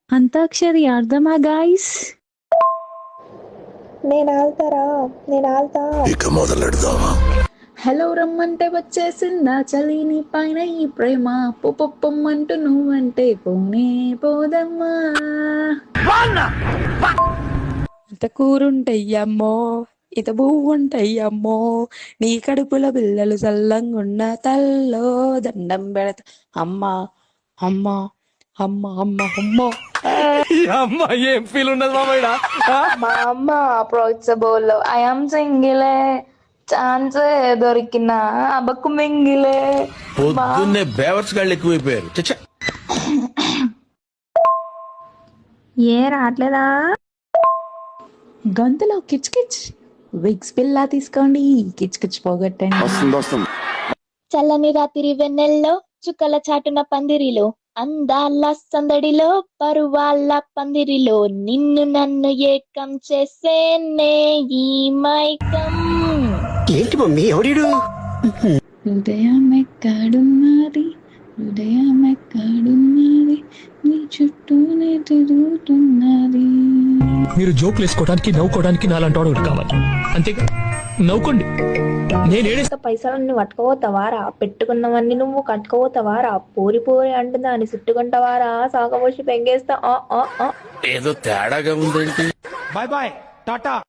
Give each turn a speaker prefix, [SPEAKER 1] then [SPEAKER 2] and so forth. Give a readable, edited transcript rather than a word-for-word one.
[SPEAKER 1] Antakshari అర్థమా guys?
[SPEAKER 2] నేను ఆల్తారా, నేను ఆల్తా.
[SPEAKER 3] ఇక మొదలెడదామా?
[SPEAKER 1] హలో రమ్మంటే వచ్చేసిందా చలిని పైన ఈ ప్రేమ, పొప్పొమ్మంటూ నువ్వంటే పోనే పోదమ్మా.
[SPEAKER 4] ఇంత కూరుంటయ్యమ్మో, ఇత పువ్వుంటయ్యమ్మో, నీ కడుపుల పిల్లలు చల్లంగున్న తల్లో దండం పెడతా. అమ్మా అమ్మా అమ్మ అమ్మ అమ్మ.
[SPEAKER 5] ఈ అమ్మ ఏం ఫీల్ ఉన్నది మామయ్య?
[SPEAKER 2] మా అమ్మ ప్రోత్సబోలో ఐఎమ్ సింగిలే, ఛాన్స్ దొరికిన అబకు మింగిలే.
[SPEAKER 3] పొద్దున్నే బేవర్స్ గాళ్ళు ఎక్కువైపోయారు. చచ్చా.
[SPEAKER 2] ఏ రావట్లేదా?
[SPEAKER 1] గొంతులో కిచ్ కిచ్, విక్స్ పిల్లా తీసుకోండి, కిచ్ కిచ్ పోగొట్టండి.
[SPEAKER 6] చల్లని రాత్రి వెన్నెల్లో చుక్కల చాటున పందిరిలో, అందాల సందడిలో పరువాళ్ళ పందిరిలో, నిన్ను నన్ను ఏకం చేసేనే ఈ మైకం.
[SPEAKER 5] ఏంటి మమ్మీ ఎవడీడు?
[SPEAKER 1] హృదయం ఎక్కడున్నది, హృదయం ఎక్కడున్నది, నీ చుట్టూనే తిరుగుతున్నది.
[SPEAKER 5] మీరు జోకులు వేసుకోవడానికి నవ్వుకోవడానికి నాలంటి వాడు కావాలి, అంతేగా? నవ్వుకోండి. నేను
[SPEAKER 2] పైసలన్నీ పట్టుకోపోతావారా? పెట్టుకున్నవన్నీ నువ్వు కట్టుకోపోతావారా? పూరి పూరి అంటే దాన్ని చుట్టుకుంటావారా? సాగబోసి పెంగేస్తా.
[SPEAKER 3] ఏదో తేడాగా ఉందేంటి?
[SPEAKER 5] Bye bye Tata.